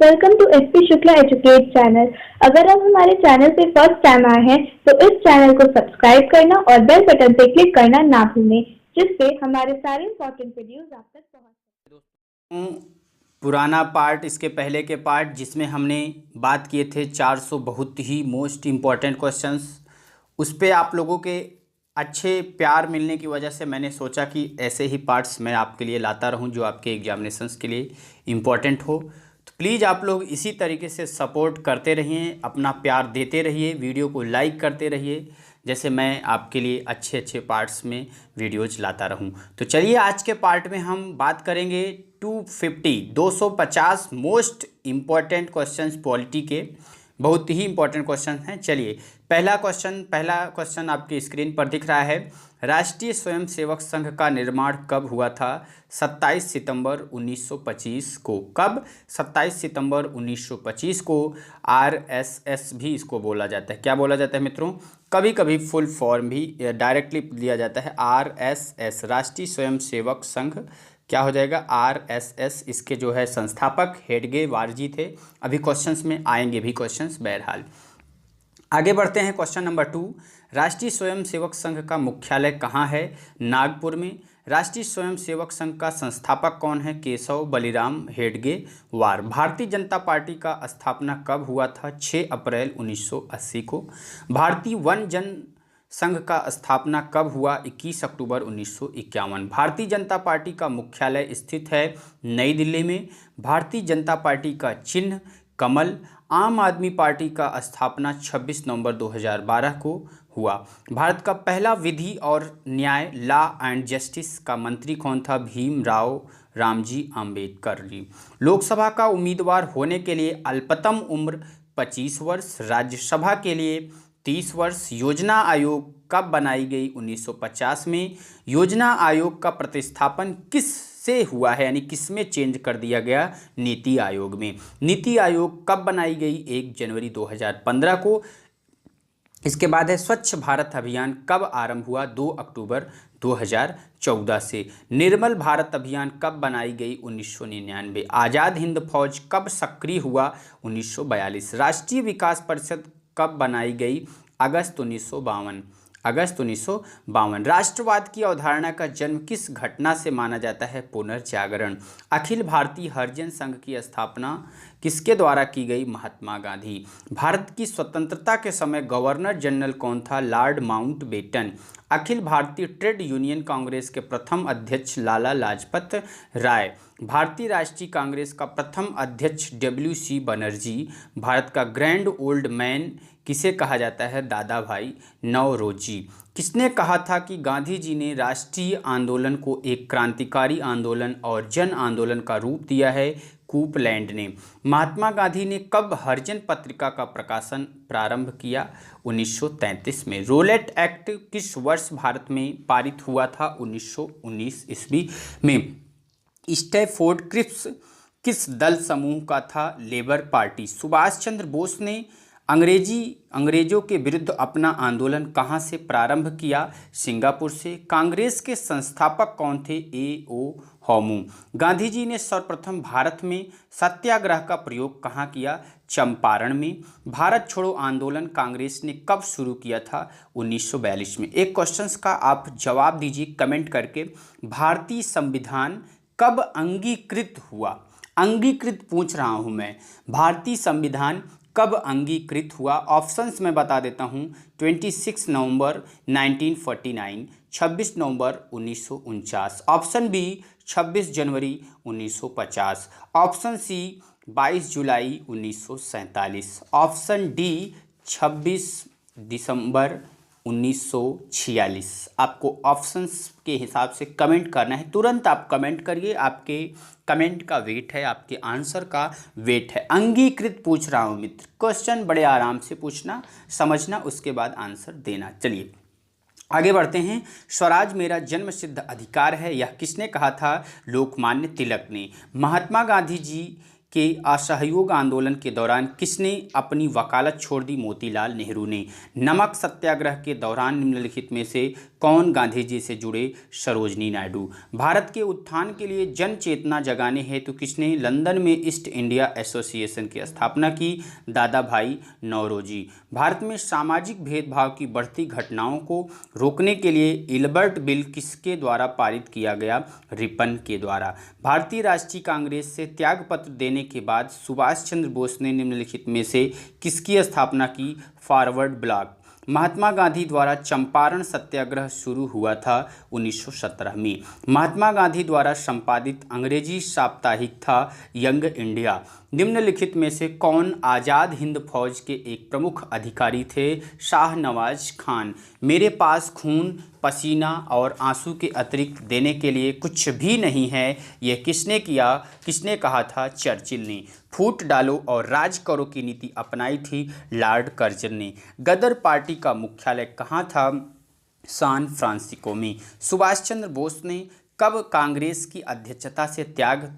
Welcome to SP Shukla educate channel. अगर आप हमारे चैनल पे फर्स्ट टाइम आए हैं तो इस चैनल को सब्सक्राइब करना और बेल बटन पे क्लिक करना ना भूलें, जिससे हमारे सारे इंपॉर्टेंट वीडियोस आप तक पहुंच दोस्तों, पुराना पार्ट, इसके पहले के पार्ट जिसमें हमने बात किए थे 400 बहुत ही मोस्ट इम्पॉर्टेंट क्वेश्चंस, उस पे आप लोगों के अच्छे प्यार मिलने की वजह से मैंने सोचा कि ऐसे ही पार्ट्स मैं आपके लिए लाता रहूं जो आपके एग्जामिनेशंस के लिए इम्पॉर्टेंट हो। तो प्लीज़ आप लोग इसी तरीके से सपोर्ट करते रहिए, अपना प्यार देते रहिए, वीडियो को लाइक करते रहिए, जैसे मैं आपके लिए अच्छे अच्छे पार्ट्स में वीडियोज लाता रहूं। तो चलिए आज के पार्ट में हम बात करेंगे 250 मोस्ट इम्पॉर्टेंट क्वेश्चंस पॉलिटी के, बहुत ही इंपॉर्टेंट क्वेश्चन हैं। चलिए पहला क्वेश्चन आपकी स्क्रीन पर दिख रहा है। राष्ट्रीय स्वयंसेवक संघ का निर्माण कब हुआ था? 27 सितंबर 1925 को। कब? 27 सितंबर 1925 को। आरएसएस भी इसको बोला जाता है। क्या बोला जाता है मित्रों? कभी कभी फुल फॉर्म भी डायरेक्टली लिया जाता है, आरएसएस, राष्ट्रीय स्वयंसेवक संघ। क्या हो जाएगा? आरएसएस। इसके जो है संस्थापक हेडगे वारजी थे। अभी क्वेश्चंस में आएंगे भी क्वेश्चंस, बहरहाल आगे बढ़ते हैं। क्वेश्चन नंबर 2, राष्ट्रीय स्वयंसेवक संघ का मुख्यालय कहाँ है? नागपुर में। राष्ट्रीय स्वयंसेवक संघ का संस्थापक कौन है? केशव बलिराम हेडगे वार। भारतीय जनता पार्टी का स्थापना कब हुआ था? 6 अप्रैल 1980 को। भारतीय वन जन संघ का स्थापना कब हुआ? 21 अक्टूबर 1951। भारतीय जनता पार्टी का मुख्यालय स्थित है नई दिल्ली में। भारतीय जनता पार्टी का चिन्ह कमल। आम आदमी पार्टी का स्थापना 26 नवंबर 2012 को हुआ। भारत का पहला विधि और न्याय, लॉ एंड जस्टिस का मंत्री कौन था? भीमराव रामजी आम्बेडकर जी। लोकसभा का उम्मीदवार होने के लिए अल्पतम उम्र 25 वर्ष, राज्यसभा के लिए 30 वर्ष। योजना आयोग कब बनाई गई? 1950 में। योजना आयोग का प्रतिस्थापन किस से हुआ है, यानी किस में चेंज कर दिया गया? नीति आयोग में। नीति आयोग कब बनाई गई? 1 जनवरी 2015 को। इसके बाद है स्वच्छ भारत अभियान कब आरंभ हुआ? 2 अक्टूबर 2014 से। निर्मल भारत अभियान कब बनाई गई? 1999। आज़ाद हिंद फौज कब सक्रिय हुआ? 1942। राष्ट्रीय विकास परिषद कब बनाई गई? अगस्त 1952। अगस्त 1952। राष्ट्रवाद की अवधारणा का जन्म किस घटना से माना जाता है? पुनर्जागरण। अखिल भारतीय हरिजन संघ की स्थापना किसके द्वारा की गई? महात्मा गांधी। भारत की स्वतंत्रता के समय गवर्नर जनरल कौन था? Lord Mountbatten. Akhil Bharatiya trade union Congress के प्रथम अध्यक्ष लाला लाजपत राय। भारतीय राष्ट्रीय कांग्रेस का प्रथम अध्यक्ष WC बनर्जी। भारत का ग्रैंड ओल्ड मैन किसे कहा जाता है? दादा भाई नौरोजी। किसने कहा था कि गांधी जी ने राष्ट्रीय आंदोलन को एक क्रांतिकारी आंदोलन और जन आंदोलन का रूप दिया है? कूपलैंड ने। महात्मा गांधी ने कब हरिजन पत्रिका का प्रकाशन प्रारंभ किया? 1933 में। रोलेट एक्ट किस वर्ष भारत में पारित हुआ था? 1919 ईस्वी में। स्टैफोर्ड क्रिप्स किस दल समूह का था? Labour Party. सुभाष चंद्र बोस ने अंग्रेजों के विरुद्ध अपना आंदोलन कहां से प्रारंभ किया? सिंगापुर से। कांग्रेस के संस्थापक कौन थे? A.O. होमू। गांधी जी ने सर्वप्रथम भारत में सत्याग्रह का प्रयोग कहां किया? चंपारण में। भारत छोड़ो आंदोलन कांग्रेस ने कब शुरू किया था? 1942 में। एक क्वेश्चंस का आप जवाब दीजिए कमेंट करके। भारतीय संविधान कब अंगीकृत हुआ? अंगीकृत पूछ रहा हूं मैं। भारतीय संविधान कब अंगीकृत हुआ? ऑप्शंस मैं बता देता हूं। 26 नवंबर 1949, 26 नवंबर 1949। ऑप्शन बी 26 जनवरी 1950। ऑप्शन सी 22 जुलाई 1947। ऑप्शन डी 26 दिसंबर 1946। आपको ऑप्शंस के हिसाब से कमेंट करना है। तुरंत आप कमेंट करिए, आपके कमेंट का वेट है, आपके आंसर का वेट है। अंगीकृत पूछ रहा हूँ मित्र, क्वेश्चन बड़े आराम से पूछना, समझना, उसके बाद आंसर देना। चलिए आगे बढ़ते हैं। स्वराज मेरा जन्मसिद्ध अधिकार है, यह किसने कहा था? लोकमान्य तिलक ने। महात्मा गांधी जी के असहयोग आंदोलन के दौरान किसने अपनी वकालत छोड़ दी? मोतीलाल नेहरू ने। नमक सत्याग्रह के दौरान निम्नलिखित में से कौन गांधी जी से जुड़े? सरोजनी नायडू। भारत के उत्थान के लिए जन चेतना जगाने हेतु किसने लंदन में ईस्ट इंडिया एसोसिएशन की स्थापना की? दादा भाई नौरोजी। भारत में सामाजिक भेदभाव की बढ़ती घटनाओं को रोकने के लिए इल्बर्ट बिल किसके द्वारा पारित किया गया? रिपन के द्वारा। भारतीय राष्ट्रीय कांग्रेस से त्यागपत्र देने के बाद सुभाष चंद्र बोस ने निम्नलिखित में से किसकी स्थापना की? Forward block. महात्मा गांधी द्वारा चंपारण सत्याग्रह शुरू हुआ था 1917 में। महात्मा गांधी द्वारा संपादित अंग्रेजी साप्ताहिक था यंग इंडिया। निम्नलिखित में से कौन आज़ाद हिंद फौज के एक प्रमुख अधिकारी थे? शाहनवाज खान। मेरे पास खून, पसीना और आंसू के अतिरिक्त देने के लिए कुछ भी नहीं है, यह किसने किया? किसने कहा था? चर्चिल ने। फूट डालो और राज करो की नीति अपनाई थी लॉर्ड कर्जन ने। गदर पार्टी का मुख्यालय कहाँ था? सैन फ्रांसिस्को में। सुभाष चंद्र बोस ने कब कांग्रेस की अध्यक्षता से त्यागपत्र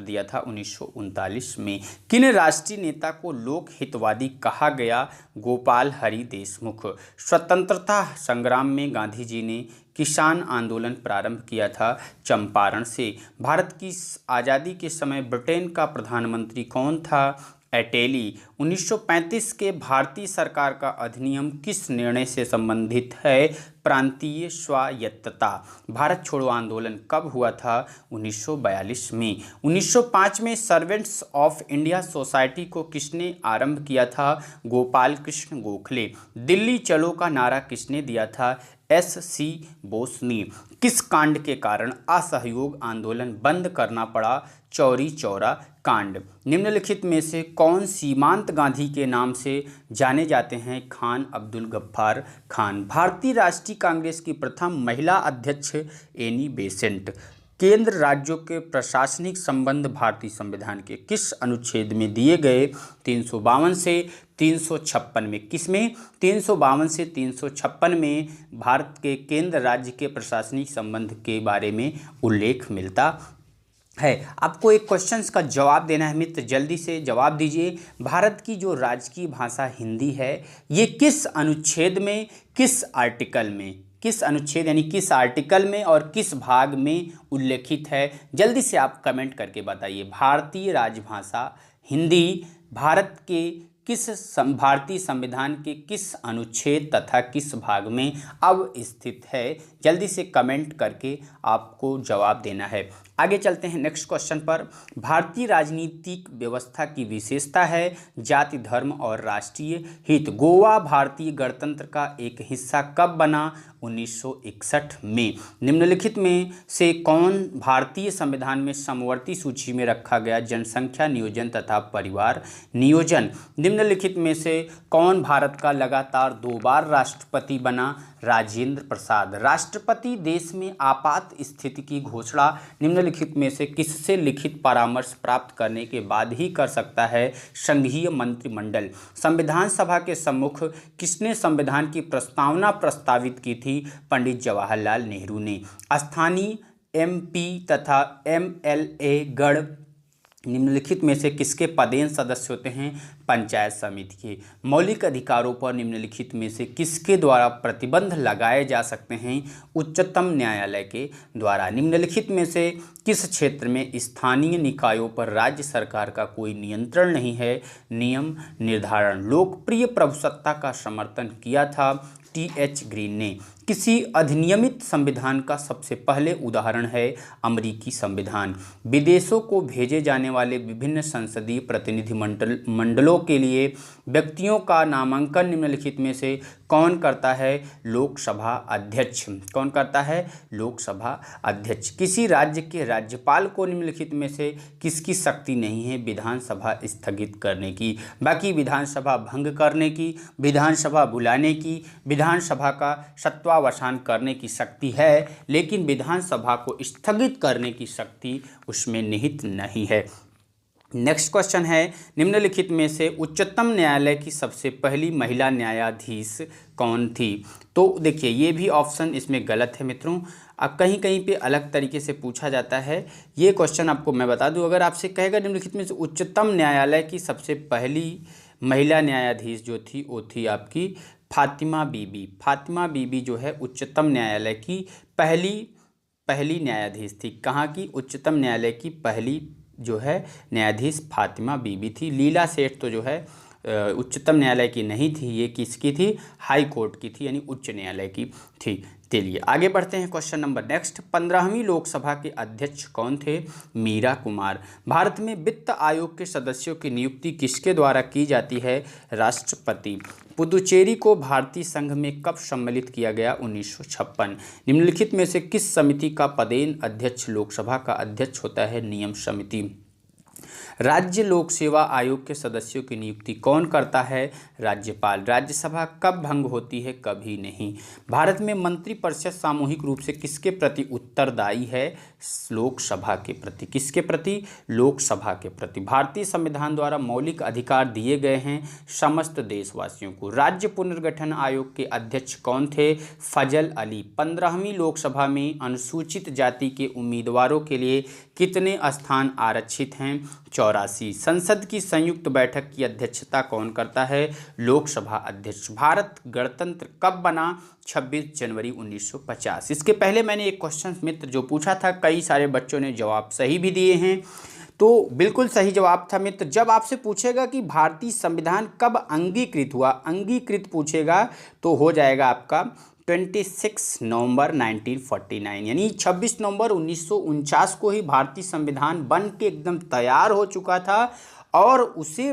दिया था? 1939 में। किन राष्ट्रीय नेता को लोक हितवादी कहा गया? गोपाल हरि देशमुख। स्वतंत्रता संग्राम में गांधी जी ने किसान आंदोलन प्रारंभ किया था चंपारण से। भारत की आज़ादी के समय ब्रिटेन का प्रधानमंत्री कौन था? एटेली। 1935 के भारतीय सरकार का अधिनियम किस निर्णय से संबंधित है? प्रांतीय स्वायत्तता। भारत छोड़ो आंदोलन कब हुआ था? 1942 में। 1905 में सर्वेंट्स ऑफ इंडिया सोसाइटी को किसने आरंभ किया था? गोपाल कृष्ण गोखले। दिल्ली चलो का नारा किसने दिया था? एस.सी. बोस ने। किस कांड के कारण असहयोग आंदोलन बंद करना पड़ा? चौरी चौरा कांड। निम्नलिखित में से कौन सीमांत गांधी के नाम से जाने जाते हैं? खान अब्दुल गफ्फार खान। भारतीय राष्ट्रीय कांग्रेस की प्रथम महिला अध्यक्ष एनी बेसेंट। केंद्र राज्यों के प्रशासनिक संबंध भारतीय संविधान के किस अनुच्छेद में दिए गए? 352 से 356 में। किसमें? 352 से 356 में भारत के केंद्र राज्य के प्रशासनिक संबंध के बारे में उल्लेख मिलता है। आपको एक क्वेश्चंस का जवाब देना है मित्र, जल्दी से जवाब दीजिए। भारत की जो राजकीय भाषा हिंदी है, ये किस अनुच्छेद में, किस आर्टिकल में, किस अनुच्छेद यानी किस आर्टिकल में और किस भाग में उल्लेखित है? जल्दी से आप कमेंट करके बताइए। भारतीय राजभाषा हिंदी भारत के भारतीय संविधान के किस अनुच्छेद तथा किस भाग में अब स्थित है? जल्दी से कमेंट करके आपको जवाब देना है। आगे चलते हैं नेक्स्ट क्वेश्चन पर। भारतीय राजनीतिक व्यवस्था की विशेषता है जाति, धर्म और राष्ट्रीय हित। गोवा भारतीय गणतंत्र का एक हिस्सा कब बना? 1961 में। निम्नलिखित में से कौन भारतीय संविधान में समवर्ती सूची में रखा गया जनसंख्या नियोजन तथा परिवार नियोजन? निम्नलिखित में से कौन भारत का लगातार 2 बार राष्ट्रपति बना? राजेंद्र प्रसाद। राष्ट्रपति देश में आपात स्थिति की घोषणा निम्नलिखित में से किससे लिखित परामर्श प्राप्त करने के बाद ही कर सकता है? संघीय मंत्रिमंडल। संविधान सभा के सम्मुख किसने संविधान की प्रस्तावना प्रस्तावित की थी? पंडित जवाहरलाल नेहरू ने। स्थानीय MP तथा MLA गण निम्नलिखित में से किसके पदेन सदस्य होते हैं? पंचायत समिति के। मौलिक अधिकारों पर निम्नलिखित में से किसके द्वारा प्रतिबंध लगाए जा सकते हैं? उच्चतम न्यायालय के द्वारा। निम्नलिखित में से किस क्षेत्र में स्थानीय निकायों पर राज्य सरकार का कोई नियंत्रण नहीं है? नियम निर्धारण। लोकप्रिय प्रभुसत्ता का समर्थन किया था T.H. ग्रीन ने। किसी अधिनियमित संविधान का सबसे पहले उदाहरण है अमेरिकी संविधान। विदेशों को भेजे जाने वाले विभिन्न संसदीय प्रतिनिधि मंडलों के लिए व्यक्तियों का नामांकन निम्नलिखित में से कौन करता है? लोकसभा अध्यक्ष। कौन करता है? लोकसभा अध्यक्ष। किसी राज्य के राज्यपाल को निम्नलिखित में से किसकी शक्ति नहीं है? विधानसभा स्थगित करने की। बाकी विधानसभा भंग करने की, विधानसभा बुलाने की, विधानसभा का सत्तावसान करने की शक्ति है, लेकिन विधानसभा को स्थगित करने की शक्ति उसमें निहित नहीं है। नेक्स्ट क्वेश्चन है, निम्नलिखित में से उच्चतम न्यायालय की सबसे पहली महिला न्यायाधीश कौन थी? तो देखिए, ये भी ऑप्शन इसमें गलत है मित्रों। अब कहीं कहीं पे अलग तरीके से पूछा जाता है। ये क्वेश्चन आपको मैं बता दूं, अगर आपसे कहेगा निम्नलिखित में से उच्चतम न्यायालय की सबसे पहली महिला न्यायाधीश जो थी वो थी आपकी फातिमा बीबी। फातिमा बीबी जो है उच्चतम न्यायालय की पहली न्यायाधीश थी। कहाँ की? उच्चतम न्यायालय की पहली जो है न्यायाधीश फातिमा बीबी थी। लीला सेठ तो जो है उच्चतम न्यायालय की नहीं थी, ये किसकी थी? हाई कोर्ट की थी, यानी उच्च न्यायालय की थी। चलिए आगे बढ़ते हैं। क्वेश्चन नंबर नेक्स्ट, 15वीं लोकसभा के अध्यक्ष कौन थे? मीरा कुमार। भारत में वित्त आयोग के सदस्यों की नियुक्ति किसके द्वारा की जाती है? राष्ट्रपति। पुदुचेरी को भारतीय संघ में कब सम्मिलित किया गया? 1956। निम्नलिखित में से किस समिति का पदेन अध्यक्ष लोकसभा का अध्यक्ष होता है? नियम समिति। राज्य लोक सेवा आयोग के सदस्यों की नियुक्ति कौन करता है? राज्यपाल। राज्यसभा कब भंग होती है? कभी नहीं। भारत में मंत्रिपरिषद सामूहिक रूप से किसके प्रति उत्तरदायी है? लोकसभा के प्रति। किसके प्रति? लोकसभा के प्रति। भारतीय संविधान द्वारा मौलिक अधिकार दिए गए हैं समस्त देशवासियों को। राज्य पुनर्गठन आयोग के अध्यक्ष कौन थे? फजल अली। 15वीं लोकसभा में अनुसूचित जाति के उम्मीदवारों के लिए कितने स्थान आरक्षित हैं? 84। संसद की संयुक्त बैठक की अध्यक्षता कौन करता है? लोकसभा अध्यक्ष। भारत गणतंत्र कब बना? 26 जनवरी 1950। इसके पहले मैंने एक क्वेश्चन मित्र जो पूछा था, कई सारे बच्चों ने जवाब सही भी दिए हैं। तो बिल्कुल सही जवाब था मित्र। जब आपसे पूछेगा कि भारतीय संविधान कब अंगीकृत हुआ, अंगीकृत पूछेगा तो हो जाएगा आपका 26 नवंबर 1949, यानी 26 नवंबर 1949 को ही भारतीय संविधान बन के एकदम तैयार हो चुका था और उसे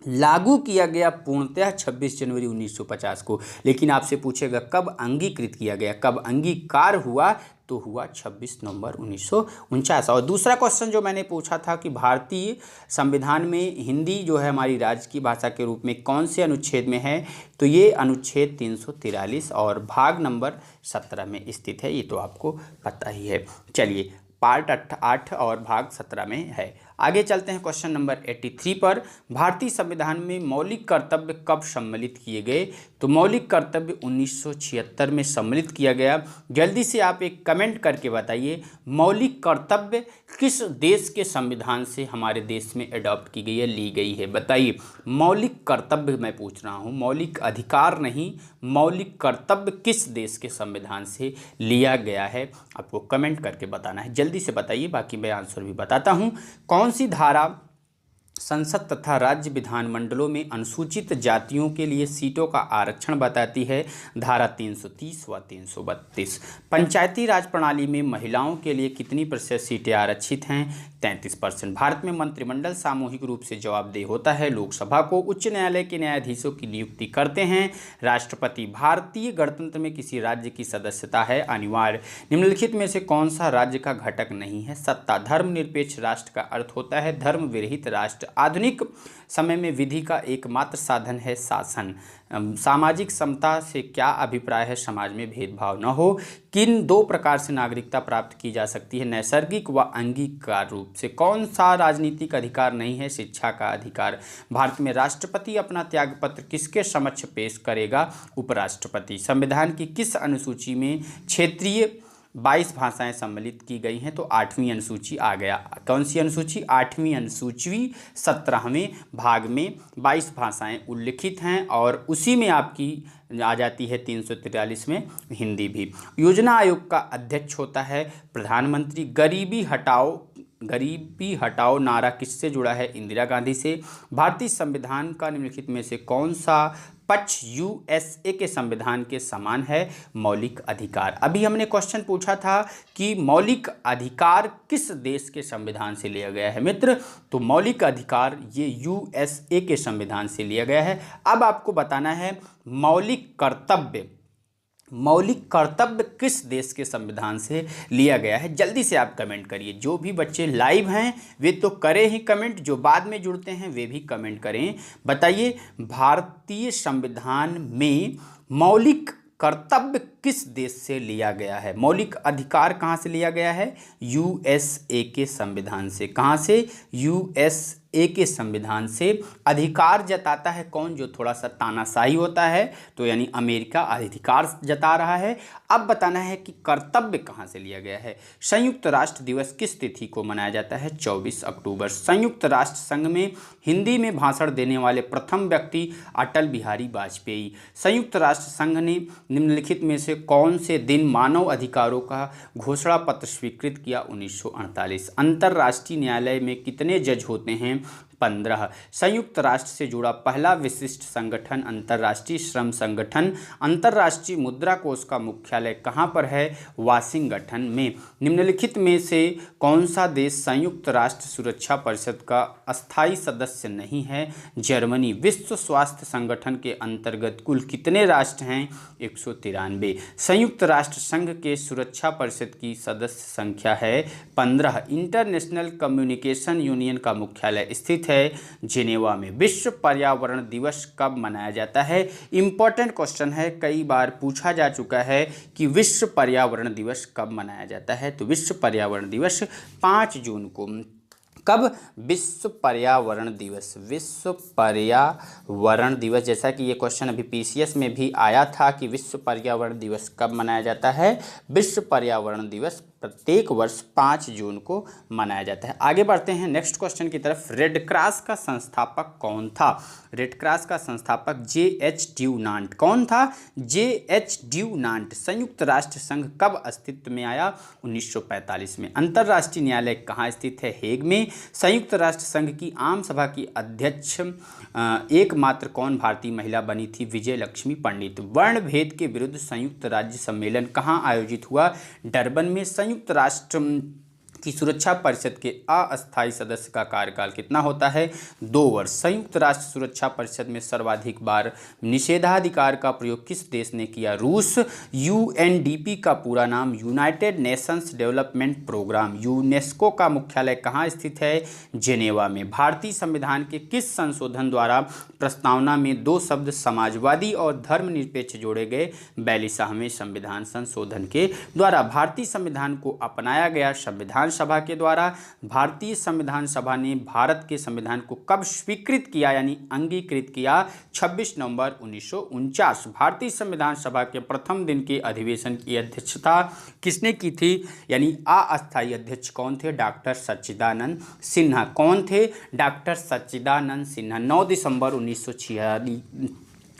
लागू किया गया पूर्णतः 26 जनवरी 1950 को। लेकिन आपसे पूछेगा कब अंगीकृत किया गया, कब अंगीकार हुआ, तो हुआ 26 नवंबर 1949। और दूसरा क्वेश्चन जो मैंने पूछा था कि भारतीय संविधान में हिंदी जो है हमारी राज्य की भाषा के रूप में कौन से अनुच्छेद में है, तो ये अनुच्छेद 343 और भाग नंबर 17 में स्थित है। ये तो आपको पता ही है। चलिए पार्ट 8 और भाग 17 में है। आगे चलते हैं क्वेश्चन नंबर 83 पर। भारतीय संविधान में मौलिक कर्तव्य कब सम्मिलित किए गए? तो मौलिक कर्तव्य 1976 में सम्मिलित किया गया। जल्दी से आप एक कमेंट करके बताइए, मौलिक कर्तव्य किस देश के संविधान से हमारे देश में अडॉप्ट की गई है, ली गई है? बताइए। मौलिक कर्तव्य मैं पूछ रहा हूँ, मौलिक अधिकार नहीं, मौलिक कर्तव्य किस देश के संविधान से लिया गया है? आपको कमेंट करके बताना है, जल्दी से बताइए, बाकी मैं आंसर भी बताता हूँ। कौन सी धारा संसद तथा राज्य विधानमंडलों में अनुसूचित जातियों के लिए सीटों का आरक्षण बताती है? धारा 330 व 332। पंचायती राज प्रणाली में महिलाओं के लिए कितनी प्रतिशत सीटें आरक्षित हैं? 33%। भारत में मंत्रिमंडल सामूहिक रूप से जवाबदेह होता है लोकसभा को। उच्च न्यायालय के न्यायाधीशों की नियुक्ति करते हैं राष्ट्रपति। भारतीय गणतंत्र में किसी राज्य की सदस्यता है अनिवार्य। निम्नलिखित में से कौन सा राज्य का घटक नहीं है? सत्ता। धर्मनिरपेक्ष राष्ट्र का अर्थ होता है धर्म विरहित राष्ट्र। आधुनिक समय में विधि का एकमात्र साधन है शासन। सामाजिक समता से क्या अभिप्राय है? समाज में भेदभाव न हो। किन दो प्रकार से नागरिकता प्राप्त की जा सकती है? नैसर्गिक व अंगीकार रूप से। कौन सा राजनीतिक अधिकार नहीं है? शिक्षा का अधिकार। भारत में राष्ट्रपति अपना त्यागपत्र किसके समक्ष पेश करेगा? उपराष्ट्रपति। संविधान की किस अनुसूची में क्षेत्रीय 22 भाषाएं सम्मिलित की गई हैं? तो 8वीं अनुसूची आ गया। कौन सी अनुसूची? 8वीं अनुसूची 17वें भाग में 22 भाषाएं उल्लिखित हैं और उसी में आपकी आ जाती है 343 में हिंदी भी। योजना आयोग का अध्यक्ष होता है प्रधानमंत्री। गरीबी हटाओ नारा किससे जुड़ा है? इंदिरा गांधी से। भारतीय संविधान का निम्नलिखित में से कौन सा पक्ष यूएसए के संविधान के समान है? मौलिक अधिकार। अभी हमने क्वेश्चन पूछा था कि मौलिक अधिकार किस देश के संविधान से लिया गया है मित्र? तो मौलिक अधिकार ये यूएसए के संविधान से लिया गया है। अब आपको बताना है मौलिक कर्तव्य किस देश के संविधान से लिया गया है? जल्दी से आप कमेंट करिए। जो भी बच्चे लाइव हैं वे तो करें ही कमेंट, जो बाद में जुड़ते हैं वे भी कमेंट करें। बताइए भारतीय संविधान में मौलिक कर्तव्य किस देश से लिया गया है? मौलिक अधिकार कहाँ से लिया गया है? यूएसए के संविधान से। कहाँ से? यूएसए के संविधान से। अधिकार जताता है कौन? जो थोड़ा सा तानाशाही होता है, तो यानी अमेरिका अधिकार जता रहा है। अब बताना है कि कर्तव्य कहाँ से लिया गया है। संयुक्त राष्ट्र दिवस किस तिथि को मनाया जाता है? 24 अक्टूबर। संयुक्त राष्ट्र संघ में हिंदी में भाषण देने वाले प्रथम व्यक्ति अटल बिहारी वाजपेयी। संयुक्त राष्ट्र संघ ने निम्नलिखित में से कौन से दिन मानव अधिकारों का घोषणा पत्र स्वीकृत किया? 1948। अंतर्राष्ट्रीय न्यायालय में कितने जज होते हैं? 15। संयुक्त राष्ट्र से जुड़ा पहला विशिष्ट संगठन अंतर्राष्ट्रीय श्रम संगठन। अंतर्राष्ट्रीय मुद्रा कोष का मुख्यालय कहाँ पर है? वाशिंगटन में। निम्नलिखित में से कौन सा देश संयुक्त राष्ट्र सुरक्षा परिषद का अस्थायी सदस्य नहीं है? जर्मनी। विश्व स्वास्थ्य संगठन के अंतर्गत कुल कितने राष्ट्र हैं? 193। संयुक्त राष्ट्र संघ के सुरक्षा परिषद की सदस्य संख्या है 15। इंटरनेशनल कम्युनिकेशन यूनियन का मुख्यालय स्थित है जिनेवा में। विश्व पर्यावरण दिवस कब मनाया जाता है? इंपॉर्टेंट क्वेश्चन है, कई बार पूछा जा चुका है कि विश्व पर्यावरण दिवस कब मनाया जाता है। तो विश्व पर्यावरण दिवस 5 जून को। कब? विश्व पर्यावरण दिवस। विश्व पर्यावरण दिवस, जैसा कि ये क्वेश्चन अभी पीसीएस में भी आया था कि विश्व पर्यावरण दिवस कब मनाया जाता है। विश्व पर्यावरण दिवस प्रत्येक वर्ष 5 जून को मनाया जाता है। आगे बढ़ते हैं नेक्स्ट क्वेश्चन की तरफ। रेड क्रॉस का संस्थापक कौन था? रेड क्रॉस का संस्थापक जे.एच. ड्यूनांट। कौन था? जे.एच. ड्यूनांट। संयुक्त राष्ट्र संघ कब अस्तित्व में आया? 1945 में। अंतर्राष्ट्रीय न्यायालय कहाँ स्थित है? हेग में। संयुक्त राष्ट्र संघ की आम सभा की अध्यक्ष एकमात्र कौन भारतीय महिला बनी थी? विजय लक्ष्मी पंडित। वर्ण भेद के विरुद्ध संयुक्त राज्य सम्मेलन कहाँ आयोजित हुआ? डरबन में। संयुक्त राष्ट्र की सुरक्षा परिषद के अस्थायी सदस्य का कार्यकाल कितना होता है? 2 वर्ष। संयुक्त राष्ट्र सुरक्षा परिषद में सर्वाधिक बार निषेधाधिकार का प्रयोग किस देश ने किया? रूस। यूएनडीपी का पूरा नाम United Nations Development Programme. UNESCO का मुख्यालय कहाँ स्थित है? जेनेवा में। भारतीय संविधान के किस संशोधन द्वारा प्रस्तावना में 2 शब्द समाजवादी और धर्मनिरपेक्ष जोड़े गए? 42वें संविधान संशोधन के द्वारा। भारतीय संविधान को अपनाया गया संविधान सभा के द्वारा। भारतीय संविधान सभा ने भारत के संविधान को कब स्वीकृत किया यानी अंगीकृत किया? 26 नवंबर 1949। भारतीय संविधान सभा के प्रथम दिन के अधिवेशन की अध्यक्षता किसने की थी? यानी अस्थायी अध्यक्ष कौन थे? डॉक्टर सच्चिदानंद सिन्हा। कौन थे? डॉक्टर सच्चिदानंद सिन्हा। 9 दिसंबर 1946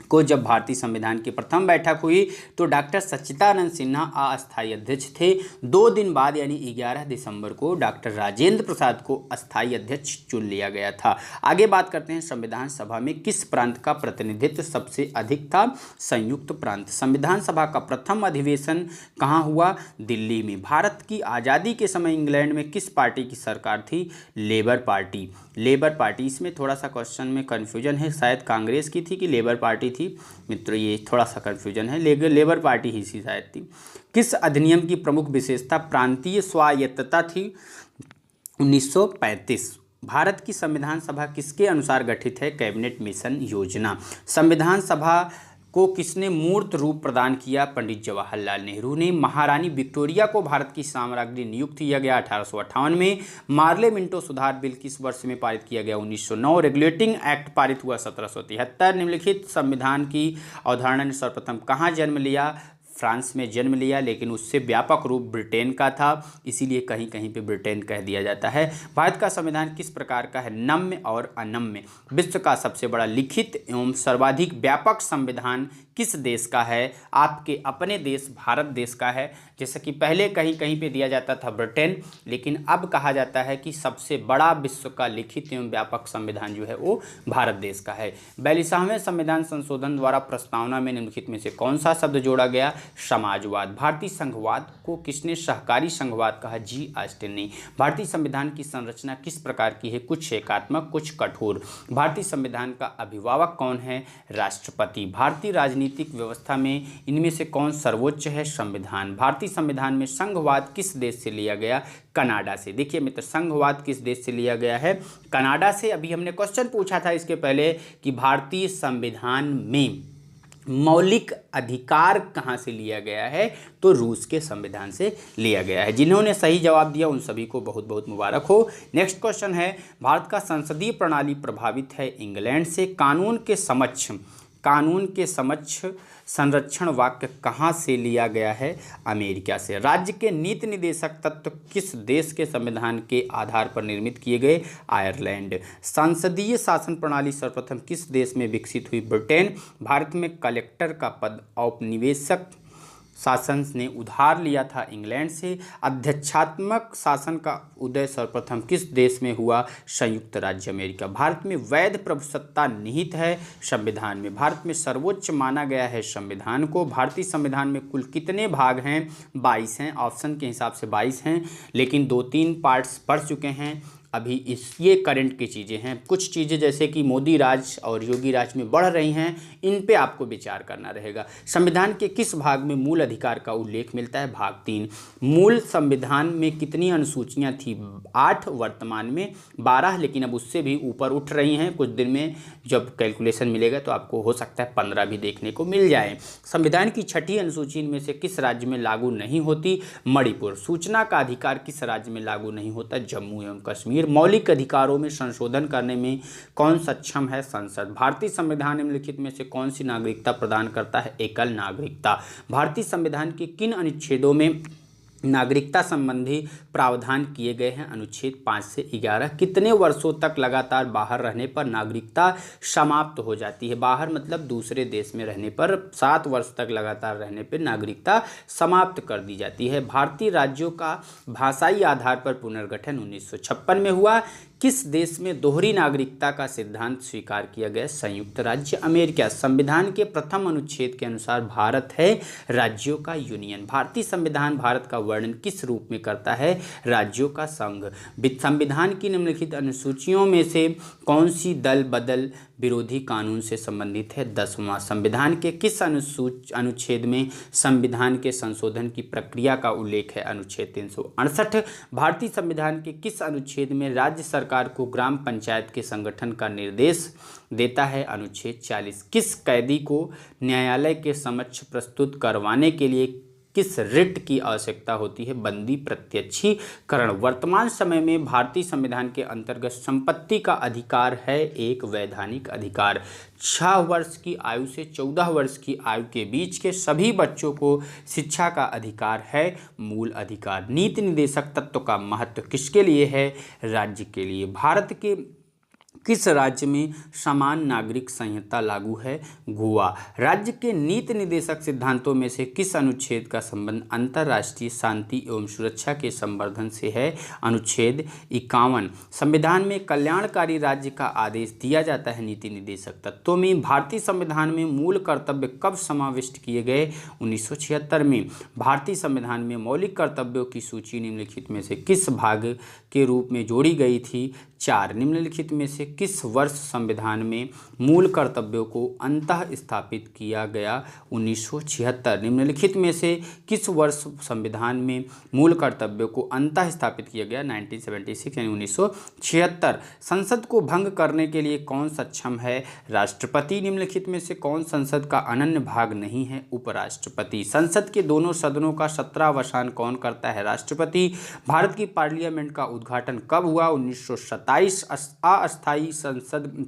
को जब भारतीय संविधान की प्रथम बैठक हुई तो डॉक्टर सच्चिदानंद सिन्हा अस्थायी अध्यक्ष थे। 2 दिन बाद यानी 11 दिसंबर को डॉक्टर राजेंद्र प्रसाद को अस्थायी अध्यक्ष चुन लिया गया था। आगे बात करते हैं संविधान सभा में किस प्रांत का प्रतिनिधित्व सबसे अधिक था? संयुक्त प्रांत। संविधान सभा का प्रथम अधिवेशन कहाँ हुआ? दिल्ली में। भारत की आज़ादी के समय इंग्लैंड में किस पार्टी की सरकार थी? Labour party. Labour party. इसमें थोड़ा सा क्वेश्चन में कन्फ्यूजन है, शायद कांग्रेस की थी कि लेबर पार्टी थी। मित्रों ये थोड़ा सा कन्फ्यूजन है, लेबर पार्टी ही सी शायद थी। किस अधिनियम की प्रमुख विशेषता प्रांतीय स्वायत्तता थी? 1935। भारत की संविधान सभा किसके अनुसार गठित है? कैबिनेट मिशन योजना। संविधान सभा को किसने मूर्त रूप प्रदान किया? पंडित जवाहरलाल नेहरू ने। महारानी विक्टोरिया को भारत की साम्राज्ञी नियुक्त किया गया 1858 में। मार्ले मिंटो सुधार बिल किस वर्ष में पारित किया गया? 1909। रेगुलेटिंग एक्ट पारित हुआ 1773। निम्नलिखित संविधान की अवधारणा ने सर्वप्रथम कहाँ जन्म लिया? फ्रांस में जन्म लिया, लेकिन उससे व्यापक रूप ब्रिटेन का था, इसीलिए कहीं कहीं पे ब्रिटेन कह दिया जाता है। भारत का संविधान किस प्रकार का है? नम्य और अनम्य। विश्व का सबसे बड़ा लिखित एवं सर्वाधिक व्यापक संविधान किस देश का है? आपके अपने देश भारत देश का है। जैसा कि पहले कहीं कहीं पे दिया जाता था ब्रिटेन, लेकिन अब कहा जाता है कि सबसे बड़ा विश्व का लिखित एवं व्यापक संविधान जो है वो भारत देश का है। 42वें संविधान संशोधन द्वारा प्रस्तावना में निम्नलिखित में से कौन सा शब्द जोड़ा गया? समाजवाद। भारतीय संघवाद को किसने सहकारी संघवाद कहा? जी ऑस्टिन ने। भारतीय संविधान की संरचना किस प्रकार की है? कुछ एकात्मक कुछ कठोर। भारतीय संविधान का अभिभावक कौन है? राष्ट्रपति। भारतीय राजनीतिक व्यवस्था में इनमें से कौन सर्वोच्च है? संविधान। भारतीय संविधान में संघवाद किस देश से लिया गया? कनाडा से। देखिए मित्र, संघवाद किस देश से लिया गया है? कनाडा से। अभी हमने क्वेश्चन पूछा था इसके पहले कि भारतीय संविधान में मौलिक अधिकार कहाँ से लिया गया है? तो रूस के संविधान से लिया गया है। जिन्होंने सही जवाब दिया उन सभी को बहुत बहुत मुबारक हो। नेक्स्ट क्वेश्चन है, भारत का संसदीय प्रणाली प्रभावित है इंग्लैंड से। कानून के समक्ष संरक्षण वाक्य कहाँ से लिया गया है? अमेरिका से। राज्य के नीति निदेशक तत्व किस देश के संविधान के आधार पर निर्मित किए गए? आयरलैंड। संसदीय शासन प्रणाली सर्वप्रथम किस देश में विकसित हुई? ब्रिटेन। भारत में कलेक्टर का पद औपनिवेशिक शासन ने उधार लिया था इंग्लैंड से। अध्यक्षात्मक शासन का उदय सर्वप्रथम किस देश में हुआ? संयुक्त राज्य अमेरिका। भारत में वैध प्रभुसत्ता निहित है संविधान में। भारत में सर्वोच्च माना गया है संविधान को। भारतीय संविधान में कुल कितने भाग हैं? 22 हैं। ऑप्शन के हिसाब से 22 हैं, लेकिन 2-3 पार्ट्स पढ़ चुके हैं अभी। ये करंट की चीज़ें हैं। कुछ चीज़ें जैसे कि मोदी राज और योगी राज में बढ़ रही हैं, इन पे आपको विचार करना रहेगा। संविधान के किस भाग में मूल अधिकार का उल्लेख मिलता है? भाग 3। मूल संविधान में कितनी अनुसूचियां थी? 8, वर्तमान में 12, लेकिन अब उससे भी ऊपर उठ रही हैं। कुछ दिन में जब कैलकुलेशन मिलेगा तो आपको हो सकता है 15 भी देखने को मिल जाए। संविधान की 6ठी अनुसूची में से किस राज्य में लागू नहीं होती? मणिपुर। सूचना का अधिकार किस राज्य में लागू नहीं होता? जम्मू एवं कश्मीर। मौलिक अधिकारों में संशोधन करने में कौन सक्षम है? संसद। भारतीय संविधान निम्नलिखित में से कौन सी नागरिकता प्रदान करता है? एकल नागरिकता। भारतीय संविधान के किन अनुच्छेदों में नागरिकता संबंधी प्रावधान किए गए हैं? अनुच्छेद 5 से 11। कितने वर्षों तक लगातार बाहर रहने पर नागरिकता समाप्त हो जाती है? बाहर मतलब दूसरे देश में रहने पर 7 वर्ष तक लगातार रहने पर नागरिकता समाप्त कर दी जाती है। भारतीय राज्यों का भाषाई आधार पर पुनर्गठन 1956 में हुआ। किस देश में दोहरी नागरिकता का सिद्धांत स्वीकार किया गया? संयुक्त राज्य अमेरिका। संविधान के प्रथम अनुच्छेद के अनुसार भारत है राज्यों का यूनियन। भारतीय संविधान भारत का वर्णन किस रूप में करता है? राज्यों का संघ। संविधान की निम्नलिखित अनुसूचियों में से कौन सी दल बदल विरोधी कानून से संबंधित है? 10वां। संविधान के किस अनुच्छेद में संविधान के संशोधन की प्रक्रिया का उल्लेख है? अनुच्छेद 368। भारतीय संविधान के किस अनुच्छेद में राज्य सरकार को ग्राम पंचायत के संगठन का निर्देश देता है? अनुच्छेद 40। किस कैदी को न्यायालय के समक्ष प्रस्तुत करवाने के लिए किस रिट की आवश्यकता होती है? बंदी प्रत्यक्षीकरण। वर्तमान समय में भारतीय संविधान के अंतर्गत संपत्ति का अधिकार है एक वैधानिक अधिकार। 6 वर्ष की आयु से 14 वर्ष की आयु के बीच के सभी बच्चों को शिक्षा का अधिकार है मूल अधिकार। नीति निदेशक तत्व का महत्व किसके लिए है? राज्य के लिए। भारत के किस राज्य में समान नागरिक संहिता लागू है? गोवा। राज्य के नीति निदेशक सिद्धांतों में से किस अनुच्छेद का संबंध अंतर्राष्ट्रीय शांति एवं सुरक्षा के संवर्धन से है? अनुच्छेद 51। संविधान में कल्याणकारी राज्य का आदेश दिया जाता है नीति निदेशक तत्वों में। भारतीय संविधान में मूल कर्तव्य कब समाविष्ट किए गए? 1976 में। भारतीय संविधान में मौलिक कर्तव्यों की सूची निम्नलिखित में से किस भाग के रूप में जोड़ी गई थी? 4। निम्नलिखित में से किस वर्ष संविधान में मूल कर्तव्यों को अंतः स्थापित किया गया? 1976। निम्नलिखित में से किस वर्ष संविधान में मूल कर्तव्यों को अंतः स्थापित किया गया? 1976 यानी 1976। संसद को भंग करने के लिए कौन सक्षम है? राष्ट्रपति। निम्नलिखित में से कौन संसद का अनन्य भाग नहीं है? उपराष्ट्रपति। संसद के दोनों सदनों का 17वां कौन करता है? राष्ट्रपति। भारत की पार्लियामेंट का उद्घाटन कब हुआ? 1927। अस्थायी संसद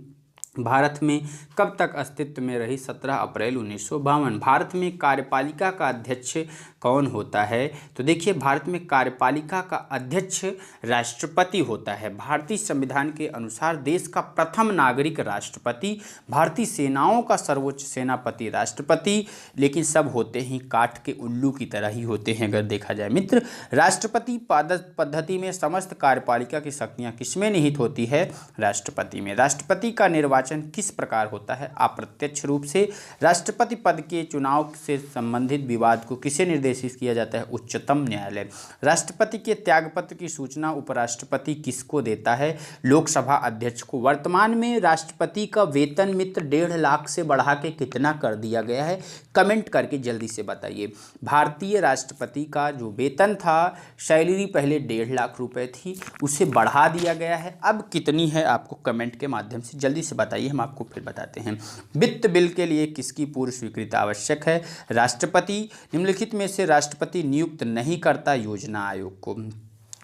भारत में कब तक अस्तित्व में रही? 17 अप्रैल 1952। भारत में कार्यपालिका का अध्यक्ष कौन होता है? तो देखिए, भारत में कार्यपालिका का अध्यक्ष राष्ट्रपति होता है। भारतीय संविधान के अनुसार देश का प्रथम नागरिक राष्ट्रपति। भारतीय सेनाओं का सर्वोच्च सेनापति राष्ट्रपति, लेकिन सब होते ही काठ के उल्लू की तरह ही होते हैं अगर देखा जाए मित्र। राष्ट्रपति पद्धति में समस्त कार्यपालिका की शक्तियाँ किसमें निहित होती है? राष्ट्रपति में। राष्ट्रपति का निर्वाचन किस प्रकार होता है? अप्रत्यक्ष रूप से। राष्ट्रपति पद के चुनाव से संबंधित विवाद को किसे निर्देशित बेसिस किया जाता है? उच्चतम न्यायालय। राष्ट्रपति के त्यागपत्र की सूचना उपराष्ट्रपति किसको देता है? लोकसभा अध्यक्ष को। वर्तमान में राष्ट्रपति का वेतन मित्र 1.5 लाख से बढ़ा के कितना कर दिया गया है? कमेंट करके जल्दी से बताइए। भारतीय राष्ट्रपति का जो वेतन था, सैलरी पहले 1.5 लाख रुपए थी, उसे बढ़ा दिया गया है। अब कितनी है आपको कमेंट के माध्यम से जल्दी से बताइए, हम आपको फिर बताते हैं। वित्त बिल के लिए किसकी पूर्व स्वीकृति आवश्यक है? राष्ट्रपति। निम्नलिखित में से राष्ट्रपति नियुक्त नहीं करता योजना आयोग को।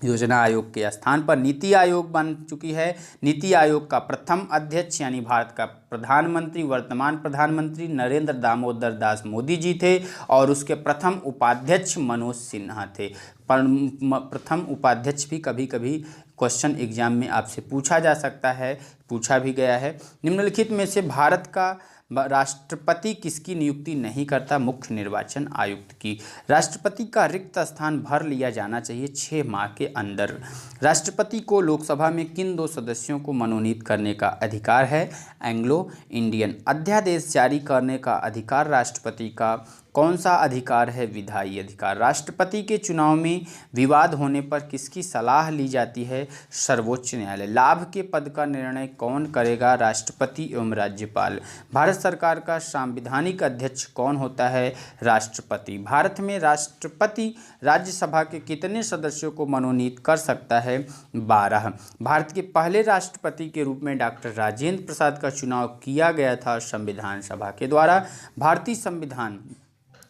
योजना आयोग के स्थान पर नीति आयोग बन चुकी है। नीति आयोग का प्रथम अध्यक्ष यानी भारत का प्रधानमंत्री, वर्तमान प्रधानमंत्री नरेंद्र दामोदर दास मोदी जी थे और उसके प्रथम उपाध्यक्ष मनोज सिन्हा थे। प्रथम उपाध्यक्ष भी कभी कभी क्वेश्चन एग्जाम में आपसे पूछा जा सकता है, पूछा भी गया है। निम्नलिखित में से भारत का राष्ट्रपति किसकी नियुक्ति नहीं करता? मुख्य निर्वाचन आयुक्त की। राष्ट्रपति का रिक्त स्थान भर लिया जाना चाहिए 6 माह के अंदर। राष्ट्रपति को लोकसभा में किन 2 सदस्यों को मनोनीत करने का अधिकार है? Anglo Indian. अध्यादेश जारी करने का अधिकार राष्ट्रपति का कौन सा अधिकार है? विधायी अधिकार। राष्ट्रपति के चुनाव में विवाद होने पर किसकी सलाह ली जाती है? सर्वोच्च न्यायालय। लाभ के पद का निर्णय कौन करेगा? राष्ट्रपति एवं राज्यपाल। भारत सरकार का संवैधानिक अध्यक्ष कौन होता है? राष्ट्रपति। भारत में राष्ट्रपति राज्यसभा के कितने सदस्यों को मनोनीत कर सकता है? 12। भारत के पहले राष्ट्रपति के रूप में डॉक्टर राजेंद्र प्रसाद का चुनाव किया गया था संविधान सभा के द्वारा।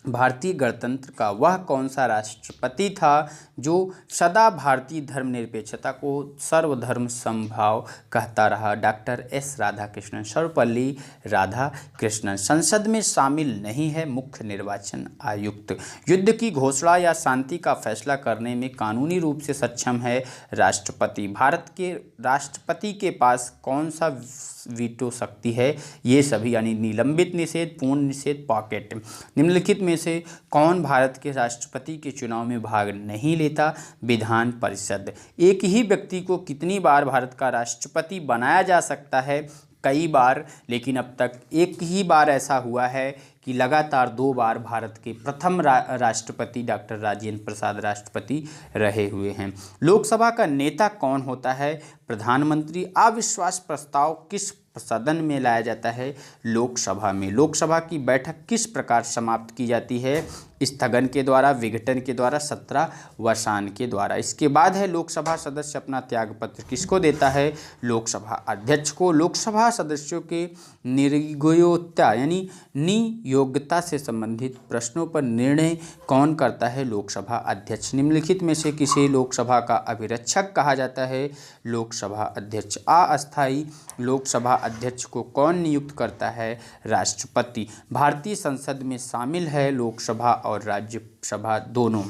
भारतीय गणतंत्र का वह कौन सा राष्ट्रपति था जो सदा भारतीय धर्मनिरपेक्षता को सर्वधर्म समभाव कहता रहा? Doctor S Radhakrishnan, Sarvepalli Radhakrishnan. संसद में शामिल नहीं है मुख्य निर्वाचन आयुक्त। युद्ध की घोषणा या शांति का फैसला करने में कानूनी रूप से सक्षम है राष्ट्रपति। भारत के राष्ट्रपति के पास कौन सा वीटो शक्ति है? ये सभी यानी निलंबित निषेध, पूर्ण निषेध, पॉकेट। निम्नलिखित में से कौन भारत के राष्ट्रपति के चुनाव में भाग नहीं लेता? विधान परिषद। एक ही व्यक्ति को कितनी बार भारत का राष्ट्रपति बनाया जा सकता है? कई बार, लेकिन अब तक एक ही बार ऐसा हुआ है कि लगातार 2 बार भारत के प्रथम राष्ट्रपति डॉक्टर राजेंद्र प्रसाद राष्ट्रपति रहे हुए हैं। लोकसभा का नेता कौन होता है? प्रधानमंत्री। अविश्वास प्रस्ताव किस सदन में लाया जाता है? लोकसभा में। लोकसभा की बैठक किस प्रकार समाप्त की जाती है? स्थगन के द्वारा, विघटन के द्वारा, सत्रावसान के द्वारा। इसके बाद है लोकसभा सदस्य अपना त्यागपत्र किसको देता है? लोकसभा अध्यक्ष को। लोकसभा सदस्यों के निर्योग्यता यानी नियोग्यता से संबंधित प्रश्नों पर निर्णय कौन करता है? लोकसभा अध्यक्ष। निम्नलिखित में से किसे लोकसभा का अभिरक्षक कहा जाता है? लोकसभा अध्यक्ष। अस्थायी लोकसभा अध्यक्ष को कौन नियुक्त करता है? राष्ट्रपति। भारतीय संसद में शामिल है लोकसभा और राज्यसभा दोनों।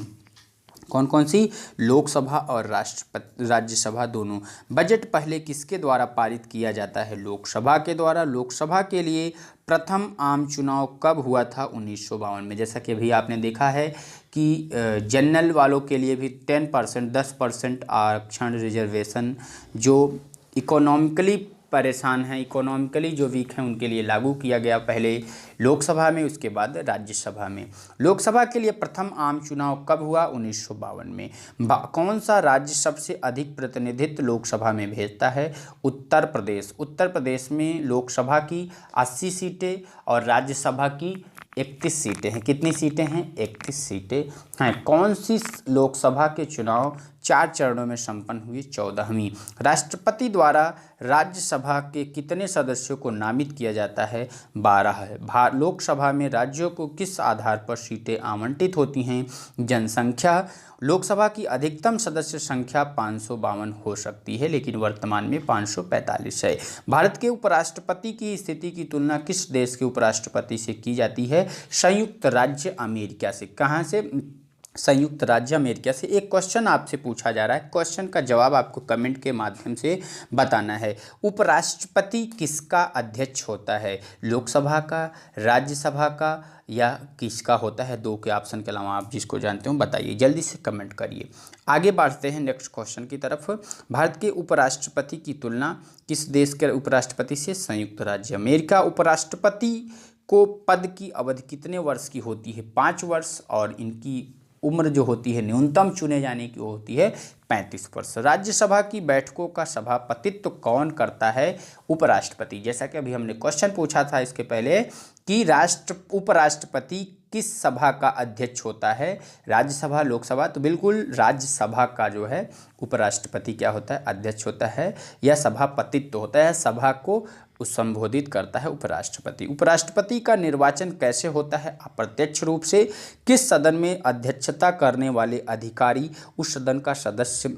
कौन कौन सी? लोकसभा और राज्यसभा दोनों। बजट पहले किसके द्वारा पारित किया जाता है? लोकसभा के द्वारा। लोकसभा के लिए प्रथम आम चुनाव कब हुआ था? 1952 में। जैसा कि अभी आपने देखा है कि जनरल वालों के लिए भी 10% आरक्षण रिजर्वेशन, जो इकोनॉमिकली परेशान हैं, इकोनॉमिकली जो वीक हैं, उनके लिए लागू किया गया पहले लोकसभा में, उसके बाद राज्यसभा में। लोकसभा के लिए प्रथम आम चुनाव कब हुआ? 1952 में। कौन सा राज्य सबसे अधिक प्रतिनिधित्व लोकसभा में भेजता है? उत्तर प्रदेश। उत्तर प्रदेश में लोकसभा की 80 सीटें और राज्यसभा की 31 सीटें हैं। कितनी सीटें हैं? 31 सीटें हैं। कौन सी लोकसभा के चुनाव 4 चरणों में संपन्न हुई? 14वीं। राष्ट्रपति द्वारा राज्यसभा के कितने सदस्यों को नामित किया जाता है? 12 है। लोकसभा में राज्यों को किस आधार पर सीटें आवंटित होती हैं? जनसंख्या। लोकसभा की अधिकतम सदस्य संख्या 552 हो सकती है, लेकिन वर्तमान में 545 है। भारत के उपराष्ट्रपति की स्थिति की तुलना किस देश के उपराष्ट्रपति से की जाती है? संयुक्त राज्य अमेरिका से। कहाँ से? संयुक्त राज्य अमेरिका से। एक क्वेश्चन आपसे पूछा जा रहा है, क्वेश्चन का जवाब आपको कमेंट के माध्यम से बताना है। उपराष्ट्रपति किसका अध्यक्ष होता है? लोकसभा का, राज्यसभा का या किसका होता है? 2 के ऑप्शन के अलावा आप जिसको जानते हो बताइए, जल्दी से कमेंट करिए। आगे बढ़ते हैं नेक्स्ट क्वेश्चन की तरफ। भारत के उपराष्ट्रपति की तुलना किस देश के उपराष्ट्रपति से? संयुक्त राज्य अमेरिका। उपराष्ट्रपति को पद की अवधि कितने वर्ष की होती है? 5 वर्ष। और इनकी उम्र जो होती है न्यूनतम चुने जाने की वो होती है 35 वर्ष। राज्यसभा की बैठकों का सभापतित्व कौन करता है? उपराष्ट्रपति। जैसा कि अभी हमने क्वेश्चन पूछा था इसके पहले कि उपराष्ट्रपति किस सभा का अध्यक्ष होता है? राज्यसभा, लोकसभा। तो बिल्कुल राज्यसभा का जो है उपराष्ट्रपति क्या होता है? अध्यक्ष होता है या सभापतित्व होता है, सभा को संबोधित करता है उपराष्ट्रपति। उपराष्ट्रपति का निर्वाचन कैसे होता है? अप्रत्यक्ष रूप से। किस सदन में अध्यक्षता करने वाले अधिकारी उस सदन का सदस्य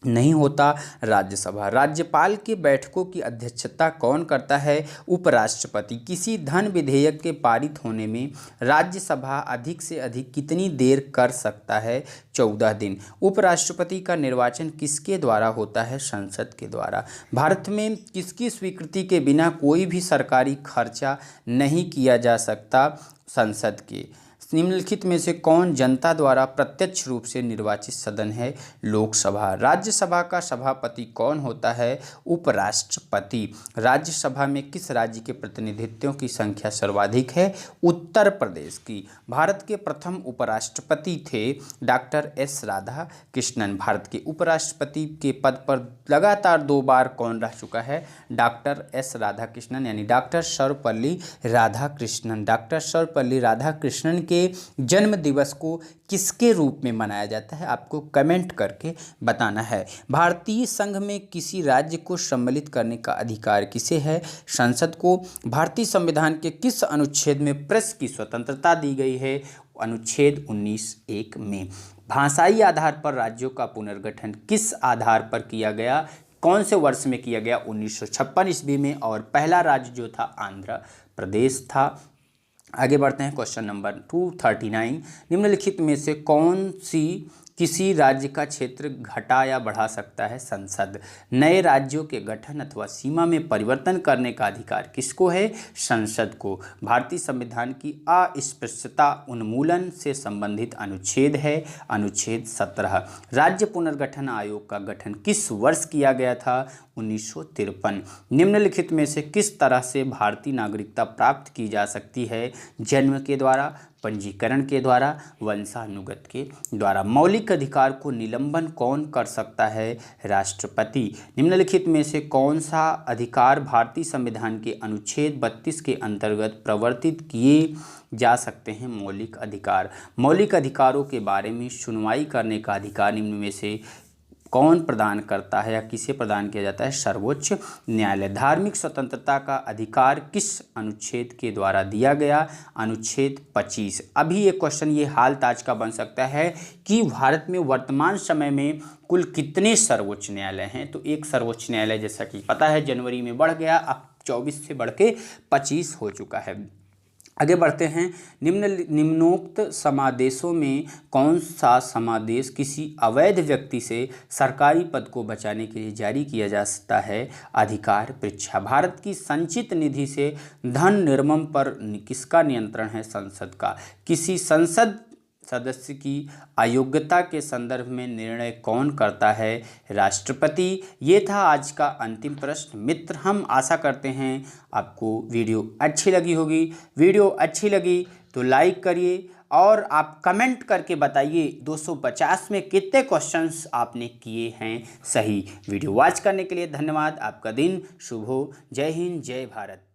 नहीं होता? राज्यसभा। राज्यपाल की बैठकों की अध्यक्षता कौन करता है? उपराष्ट्रपति। किसी धन विधेयक के पारित होने में राज्यसभा अधिक से अधिक कितनी देर कर सकता है? 14 दिन। उपराष्ट्रपति का निर्वाचन किसके द्वारा होता है? संसद के द्वारा। भारत में किसकी स्वीकृति के बिना कोई भी सरकारी खर्चा नहीं किया जा सकता? संसद के। निम्नलिखित में से कौन जनता द्वारा प्रत्यक्ष रूप से निर्वाचित सदन है? लोकसभा। राज्यसभा का सभापति कौन होता है? उपराष्ट्रपति। राज्यसभा में किस राज्य के प्रतिनिधित्वों की संख्या सर्वाधिक है? उत्तर प्रदेश की। भारत के प्रथम उपराष्ट्रपति थे डॉक्टर एस राधा कृष्णन। भारत के उपराष्ट्रपति के पद पर लगातार 2 बार कौन रह चुका है? डॉक्टर एस राधाकृष्णन, यानी डॉक्टर सर्वपल्ली राधाकृष्णन। डॉक्टर सर्वपल्ली राधाकृष्णन के जन्म दिवस को किसके रूप में मनाया जाता है? आपको कमेंट करके बताना है। भारतीय संघ में किसी राज्य को सम्मिलित करने का अधिकार किसे है? संसद को। भारतीय संविधान के किस अनुच्छेद में प्रेस की स्वतंत्रता दी गई है? अनुच्छेद 19(1) में। भाषाई आधार पर राज्यों का पुनर्गठन किस आधार पर किया गया? कौन से वर्ष में किया गया? 1956 ईस्वी में। और पहला राज्य जो था आंध्र प्रदेश था। आगे बढ़ते हैं क्वेश्चन नंबर 239। निम्नलिखित में से कौन सी किसी राज्य का क्षेत्र घटा या बढ़ा सकता है? संसद। नए राज्यों के गठन अथवा सीमा में परिवर्तन करने का अधिकार किसको है? संसद को। भारतीय संविधान की अस्पृश्यता उन्मूलन से संबंधित अनुच्छेद है अनुच्छेद 17। राज्य पुनर्गठन आयोग का गठन किस वर्ष किया गया था? 1953। निम्नलिखित में से किस तरह से भारतीय नागरिकता प्राप्त की जा सकती है? जन्म के द्वारा, पंजीकरण के द्वारा, वंशानुगत के द्वारा। मौलिक अधिकार को निलंबन कौन कर सकता है? राष्ट्रपति। निम्नलिखित में से कौन सा अधिकार भारतीय संविधान के अनुच्छेद 32 के अंतर्गत प्रवर्तित किए जा सकते हैं? मौलिक अधिकार। मौलिक अधिकारों के बारे में सुनवाई करने का अधिकार निम्न में से कौन प्रदान करता है या किसे प्रदान किया जाता है? सर्वोच्च न्यायालय। धार्मिक स्वतंत्रता का अधिकार किस अनुच्छेद के द्वारा दिया गया? अनुच्छेद 25। अभी ये क्वेश्चन ये हाल ताज का बन सकता है कि भारत में वर्तमान समय में कुल कितने सर्वोच्च न्यायालय हैं? तो एक सर्वोच्च न्यायालय जैसा कि पता है जनवरी में बढ़ गया, अब 24 से बढ़ के 25 हो चुका है। आगे बढ़ते हैं। निम्नोक्त समादेशों में कौन सा समादेश किसी अवैध व्यक्ति से सरकारी पद को बचाने के लिए जारी किया जा सकता है? अधिकार परीक्षा। भारत की संचित निधि से धन निर्मम पर किसका नियंत्रण है? संसद का। किसी संसद सदस्य की अयोग्यता के संदर्भ में निर्णय कौन करता है? राष्ट्रपति। ये था आज का अंतिम प्रश्न। मित्र, हम आशा करते हैं आपको वीडियो अच्छी लगी होगी। वीडियो अच्छी लगी तो लाइक करिए और आप कमेंट करके बताइए 250 में कितने क्वेश्चंस आपने किए हैं सही। वीडियो वॉच करने के लिए धन्यवाद। आपका दिन शुभ हो। जय हिंद, जय भारत।